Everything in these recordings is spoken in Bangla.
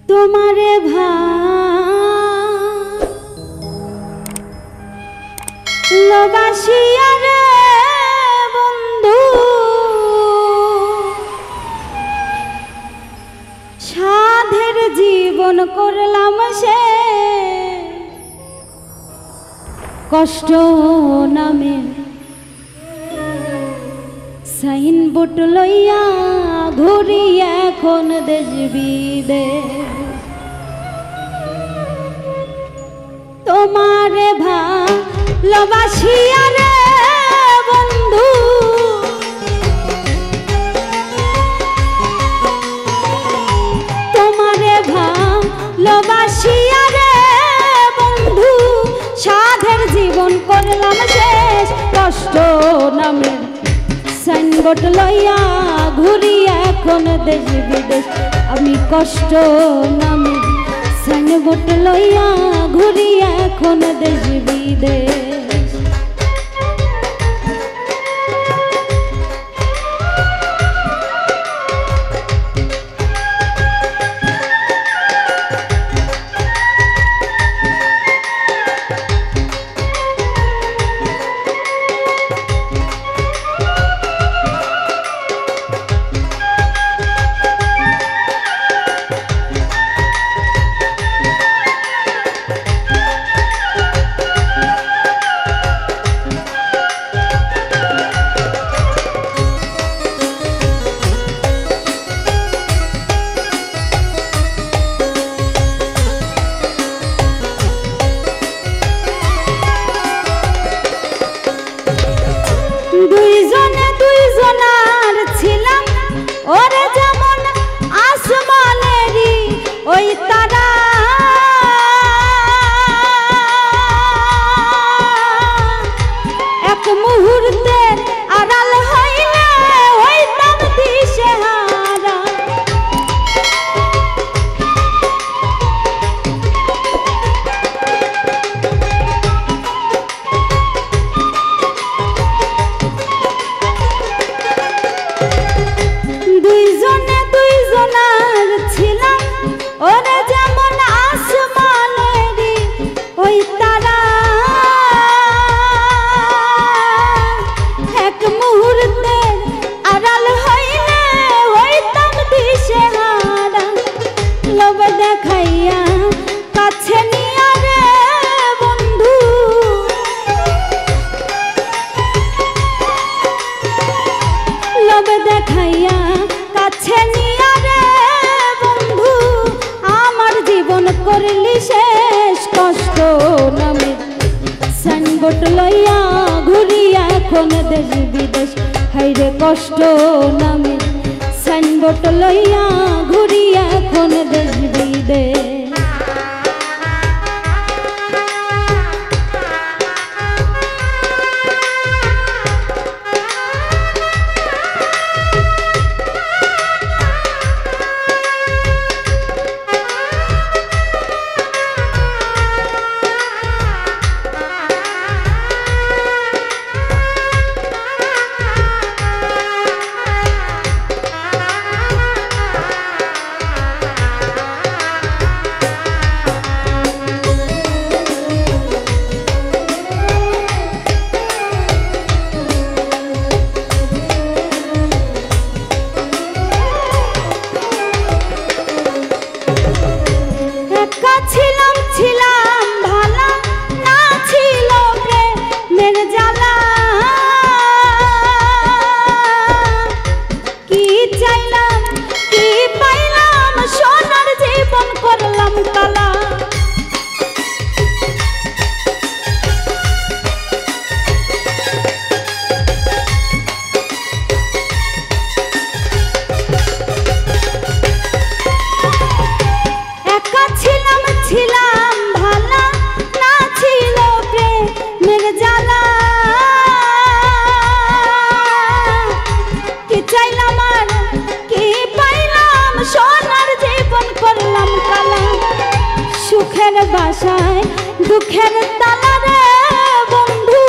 তোমারে ভালোবাসিয়া রে বন্ধু সাধের জীবন করলাম সে কষ্ট নামে সাইনবোর্ড লইয়া ঘুরি এখন দেশ বিদেশ। তোমারে ভালোবাসিয়া রে বন্ধু তোমারে ভালোবাসিয়া রে বন্ধু সাধের জীবন করলাম শেষ কষ্ট নামের সাইনবোর্ড লইয়া ঘুরি এখন দেশ বিদেশ। আমি কষ্ট নামে সাইনবোর্ড লইয়া ঘুরি এখন দেশ বিদেশ। দুইজনে দুইজনার ছিলাম ওরে যেমন আসমানেরই ওই তারা এক মুহূর্তে আড়াল হইলে হইতাম দিশেহারা। দুইজনে দুইজনার ছিলাম ওরে যেমন আসমানেরই ওই তারা এক মুহূর্তে আড়াল হইলে হইতাম দিশেহারা। লোভ দেখাইয়া কাছে নিয়া রে বন্ধু লোভ দেখাইয়া কাছে নিয়া রে বন্ধু আমার জীবন করলি শেষ কষ্ট নামে সাইনবোর্ড লইয়া ঘুরি এখন দেশ বিদেশ। হাইরে কষ্ট নামে সাইনবোর্ড লইয়া ঘুরি এখন দেশ বিদেশ। ছিলাম ছিলাম ভালা না ছিল প্রেমের জ্বালা কি চাইলাম কি পাইলাম সোনার জীবন করলাম কালা। ছিলাম ভালা না ছিল প্রেমের জ্বালা কি চাইলাম আর কি পাইলাম সোনার জীবন করলাম কালা। সুখের বাসায় দুঃখের তালা রে বন্ধু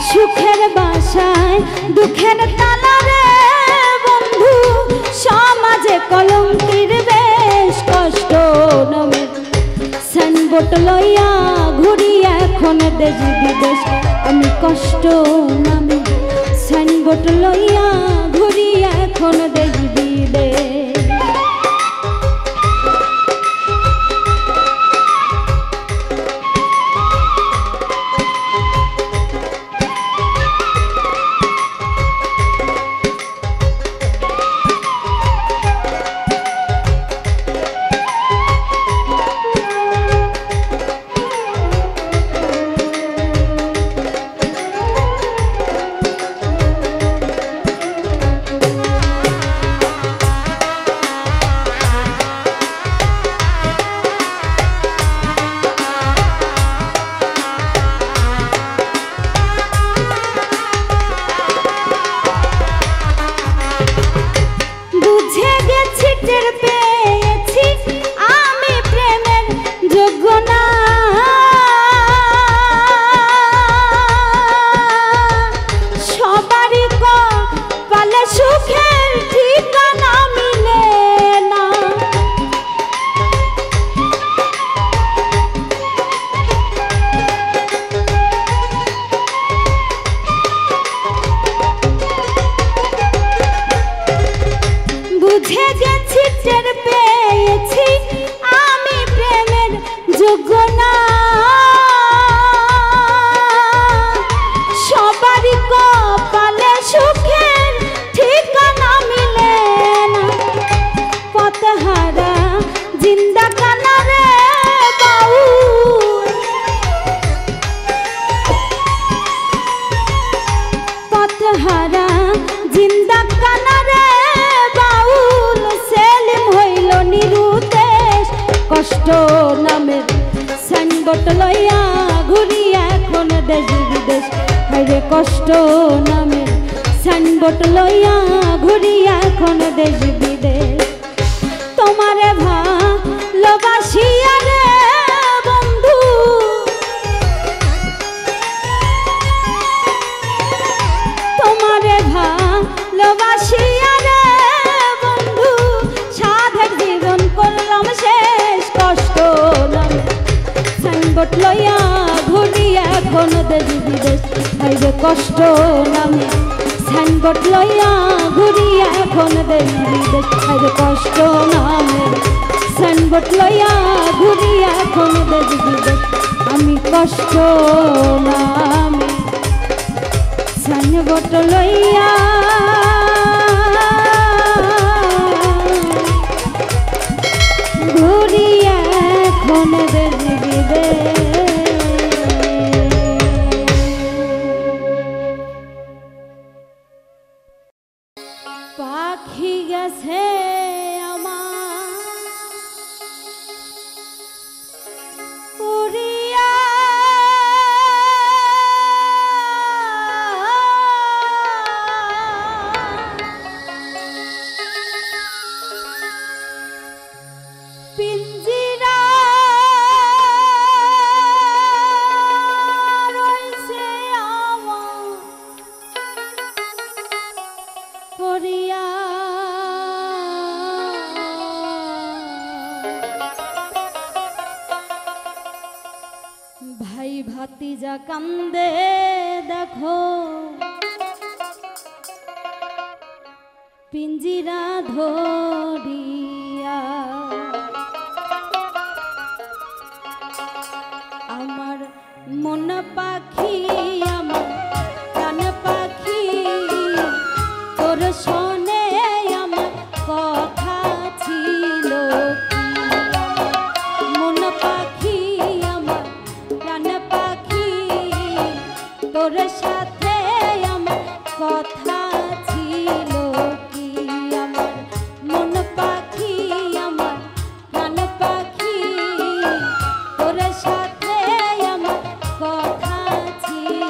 সুখের বাসায় দুঃখের তালা রে দেশ বিদেশ আমি কষ্ট নামে সাইনবোর্ড লইয়া ঘুরি এখন দেশ বিদেশ। কষ্ট নামের সাইনবোর্ড লইয়া ঘুরি এখন দেশ বিদেশ হায়রে কষ্ট নামের সাইনবোর্ড লইয়া ঘুরি এখন দেশ বিদেশ। তোমারে ভালোবাসিয়া রে বন্ধু তোমারে ভালোবাসিয়া রে বন্ধু সাধের জীবন করলাম শেষ কষ্ট নামে সাইনবোর্ড লইয়া ঘুরি এখন দেশ বিদেশ হায়রে কষ্ট নামে সাইনবোর্ড লইয়া ঘুরি এখন দেশ বিদেশ হায়রে কষ্ট নামে সাইনবোর্ড লইয়া ঘুরি এখন দেশ বিদেশ আমি কষ্ট নামে সাইনবোর্ড লইয়া ঘুরি এখন দেশ বিদেশ। পাখি গেছে আমার উড়িয়া পিঞ্জিরা রইছে আমার পড়িয়া ভাই ভাতিজা কান্দে দেখো পিঞ্জিরা ধরিয়া আমার মন পাখি আমার কান পাখি তোর শোনে আমার কথা ছিল কি মন পাখি আমার কান পাখি তোর সাথে আমার কথা ছিল কি আমার মন পাখি আমার কান পাখি তোর সাথে আমার কথা ছিল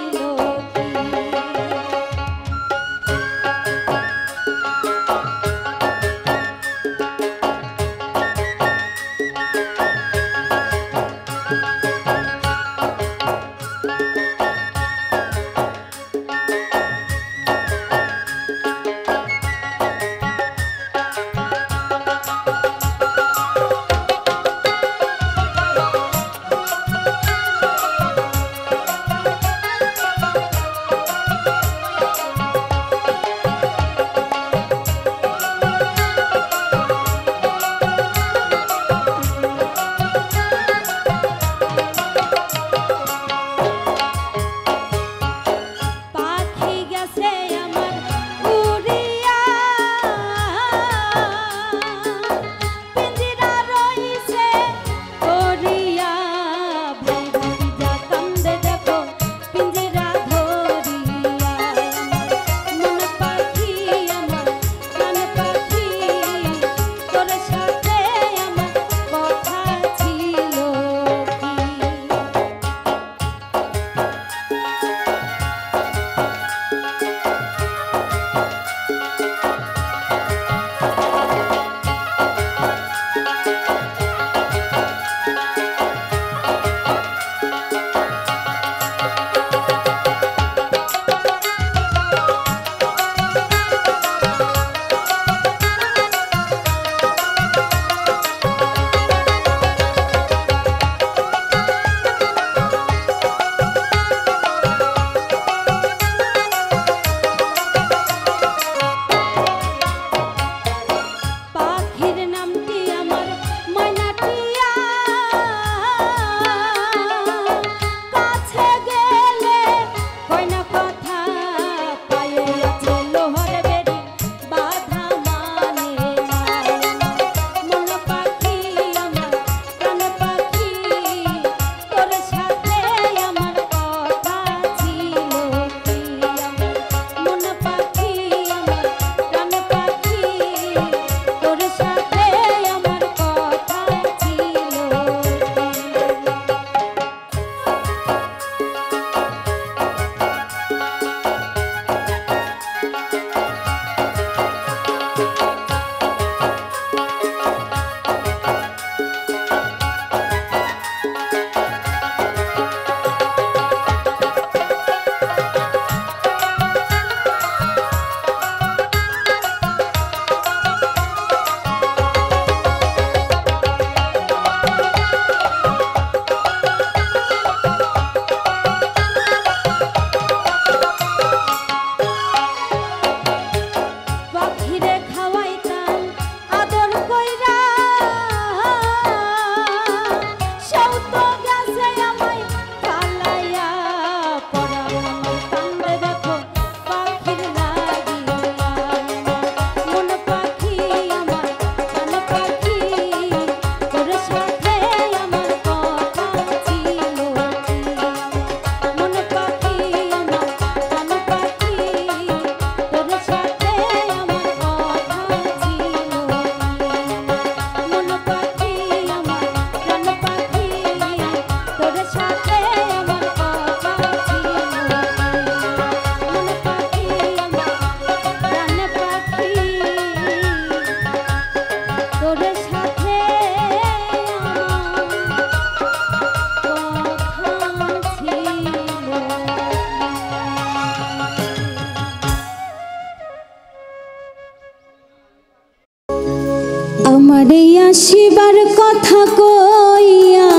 আমারে আসিবার কথা কইয়া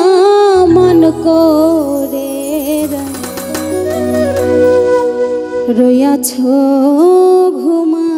মন করে রইয়াছ ঘুমাইয়া।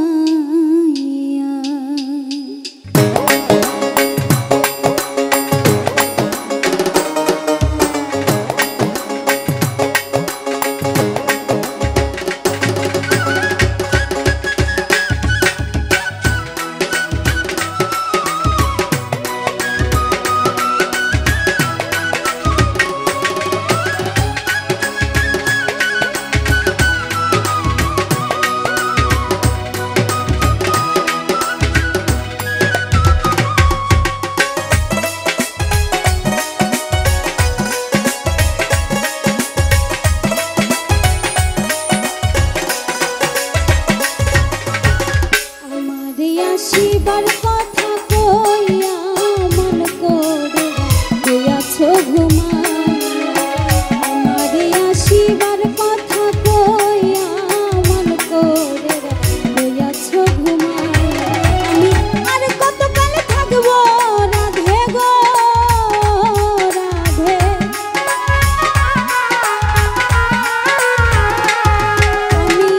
আসিবার কথা কইয়া মন করে রইয়াছ ঘুমাইয়া। আমারে আসিবার কথা কইয়া মন করে রইয়াছ ঘুমাইয়া। আমি আর কতকাল থাকবো রাধে গো রাধে, আমি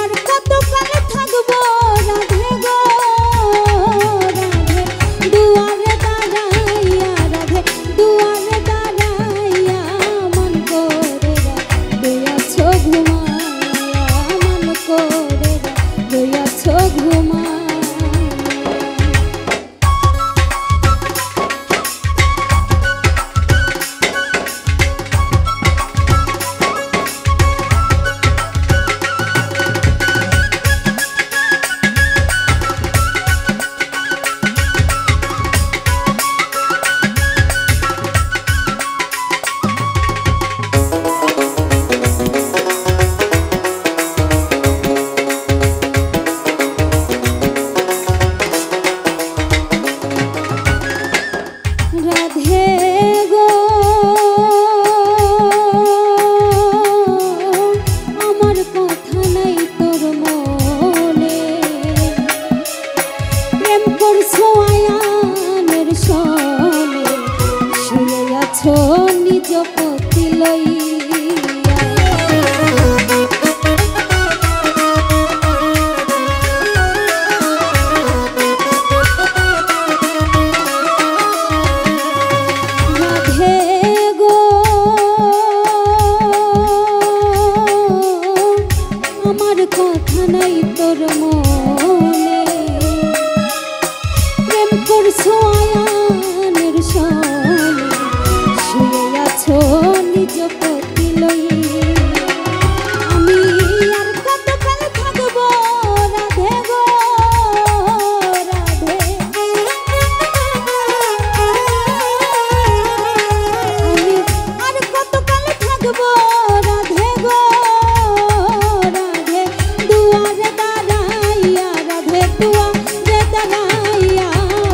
আর কতকাল থাকবো রাধে গো দুয়ারে দাঁড়াইয়া রাধে, দুয়ারে দাঁড়াইয়া মন করে রইয়াছ ঘুমাইয়া, মন করে রইয়াছ ঘুমাইয়া। রাধে গো আমার কথা নাই তোর মনে, প্রেম করছো আয়ানের সনে, শুয়ে আছো নিজ পতি লইয়া। আমার কথা নাই তোর মনে, প্রেম করছো আয়ানের সনে, শুয়ে আছো নিজ পতি লইয়া। আমি আর কতকাল থাকবো রাধে গো রাধে, আমি আর কতকাল থাকবো রাধে গো রাধে, দুয়ারে দাঁড়াইয়া রাধে, দুয়ারে দাঁড়াইয়া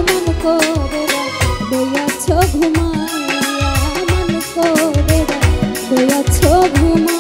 মন করে রইয়াছ ঘুমাইয়া, মন করে রইয়াছ ঘুমাইয়া।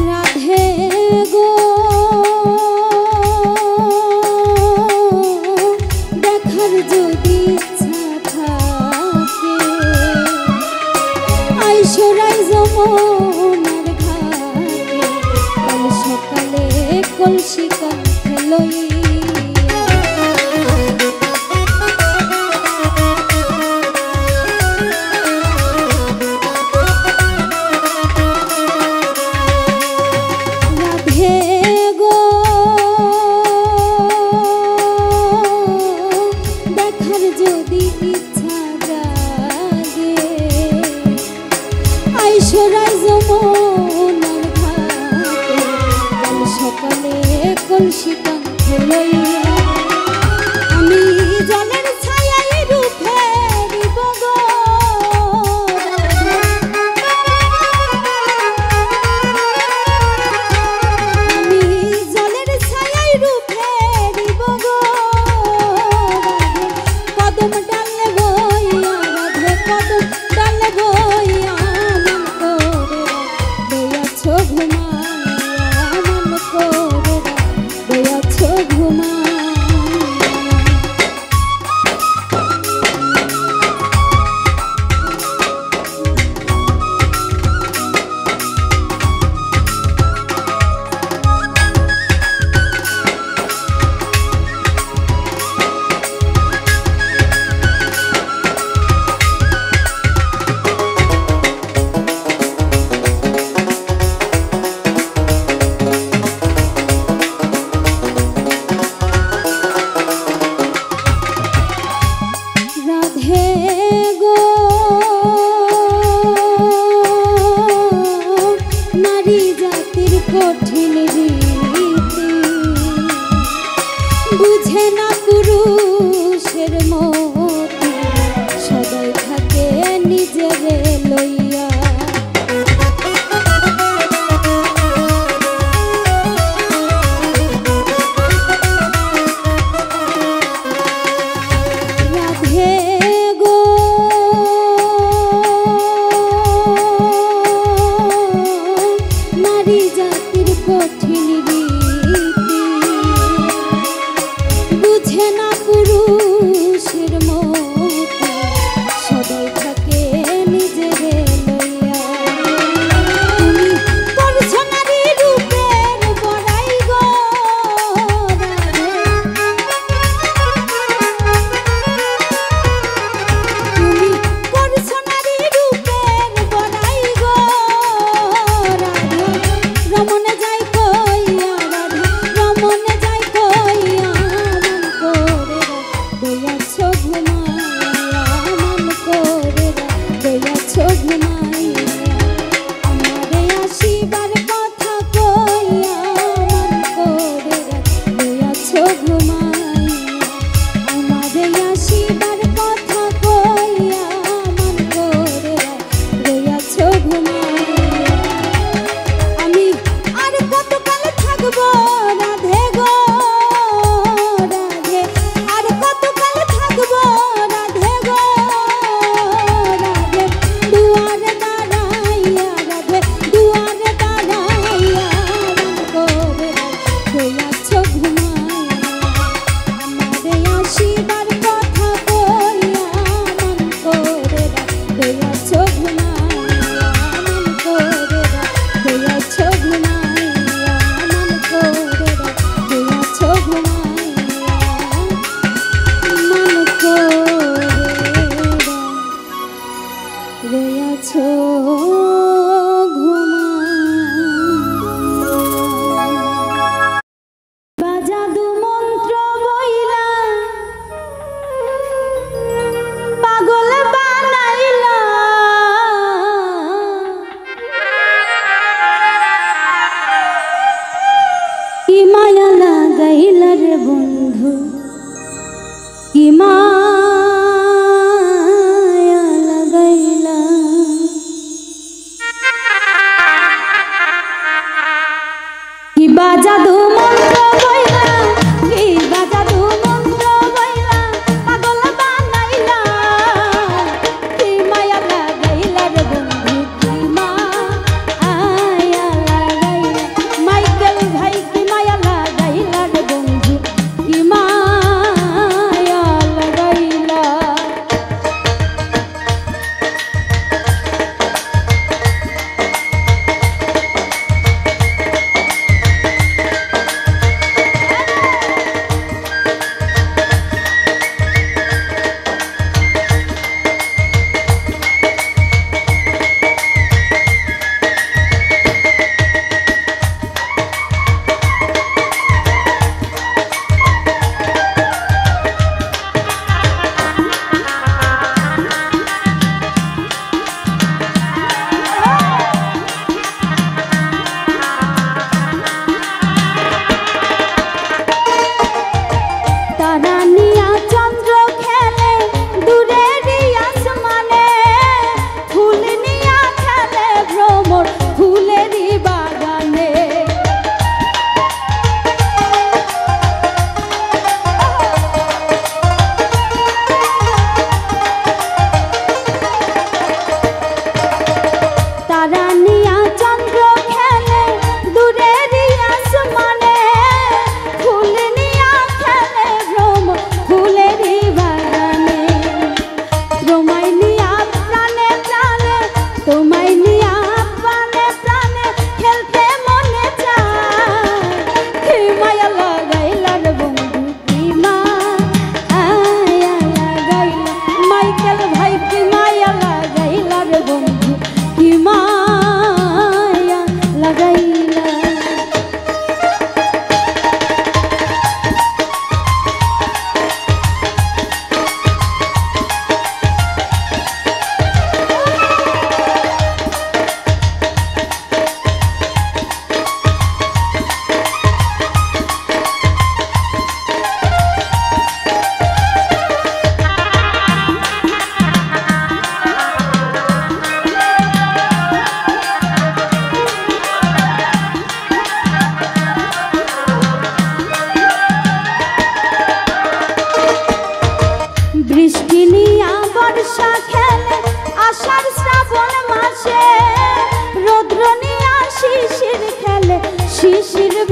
রাধে গো দেখার যদি ইচ্ছা থাকে, আইসরাই যমুনার ঘাটে, কাল সকালে কলসি কাঁধে লইয়া। রাধে গো দেখার যদি ইচ্ছা জাগে, আইসরাই যমুনার ঘাটে, কাল সকালে কলসি কাঁধে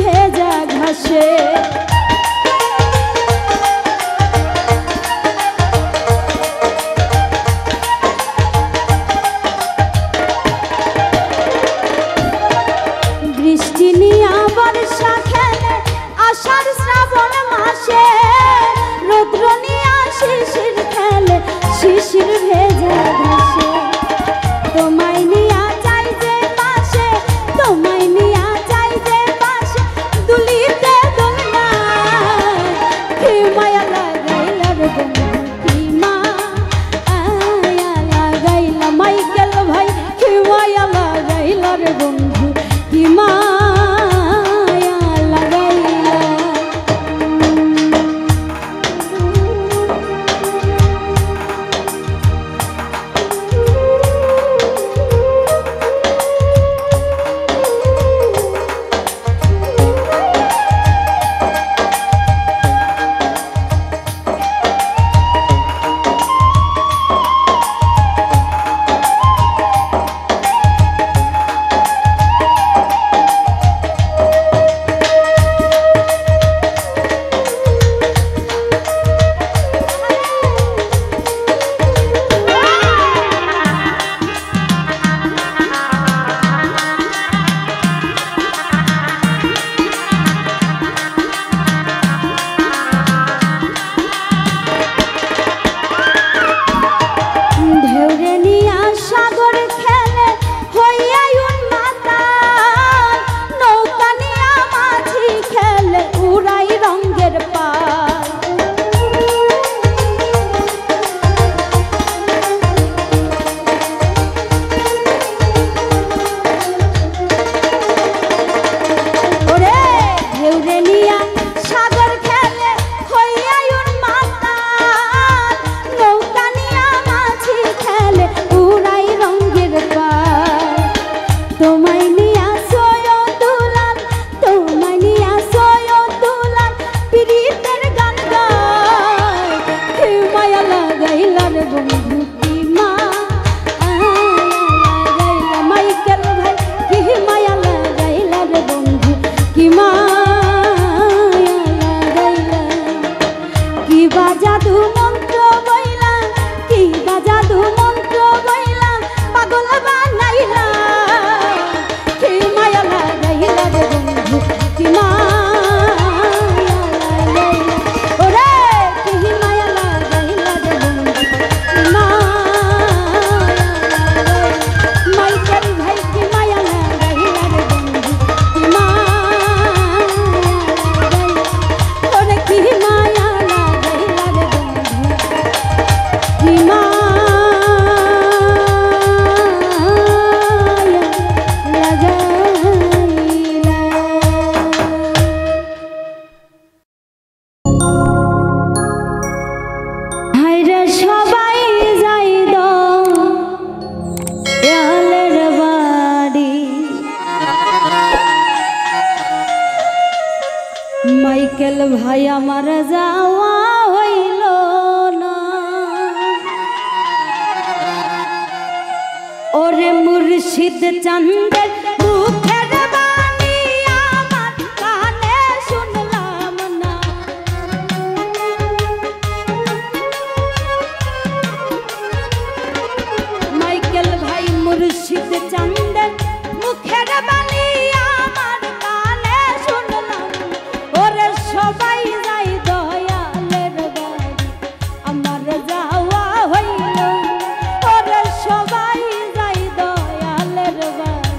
ভেজা ঘাসে। বৃষ্টি নিয়া বর্ষা খেলে আষাঢ় শ্রাবণ মাসে, রৌদ্র নিয়া শিশির খেলে শিশির ভেজা ঘাসে। তোমায় নিয়া যাই যে পাশে, তোমায় নিয়া যাই যে পাশে, দুলিতে দোলনা কি মায়া লাগাইলা রে বন্ধু কি মায়া লাগাইলা, মাইকেল ভাই কি মায়া লাগাইলা রে বন্ধু কি মায়া লাগাইলা। মাইকেল ভাই আমার যাওয়া হইল না, ওরে মুর্শিদ চন্দের মুখের বাণী আমার কানে শুনলাম না। মাইকেল ভাই মুর্শিদ চন্দের মুখের বাণী আমার কানে শুনলাম, ওরে সবাই যাই দয়ালের বাড়ি আমার যাওয়া হইল, ওরে সবাই যাই দয়ালের বাড়ি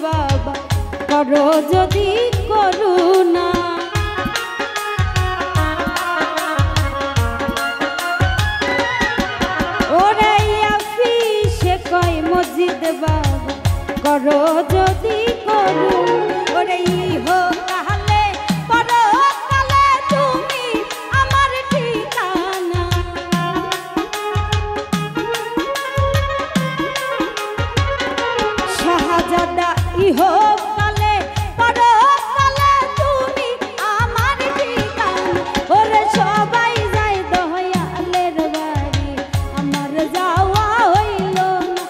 বাবা করো যদি করুণা। ওরে আফিসে কয় মসজিদ বাবা করো যদি করুণা। ওরে ইহো কালে পরকালে তুমি আমার ঠিকানা। শাহজাদা ইহো কালে পরকালে তুমি আমার ঠিকানা। ওরে সবাই যায় দয়ালের বাড়ি আমার যাওয়া হইল না।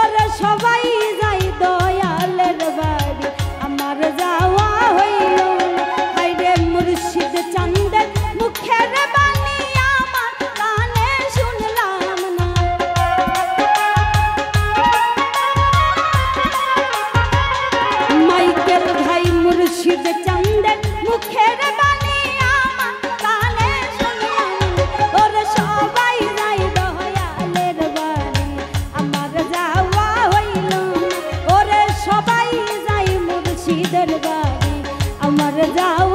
ওরে সবাই যায় দয়ালের বাড়ি আমার যাওয়া হইল না। হায়রে মুর্শিদ চাঁদের মুখের বাণী আমার কানে শুনলাম না। মাইকেল ভাই মুর্শিদ চাঁদের মুখের বাণী আমার কানে শুনলাম না। ওরে সবাই যায় দয়ালের বাড়ি আমার যাওয়া হইল না। ওরে সবাই যায় মুর্শিদের বাড়ি আমার যাওয়া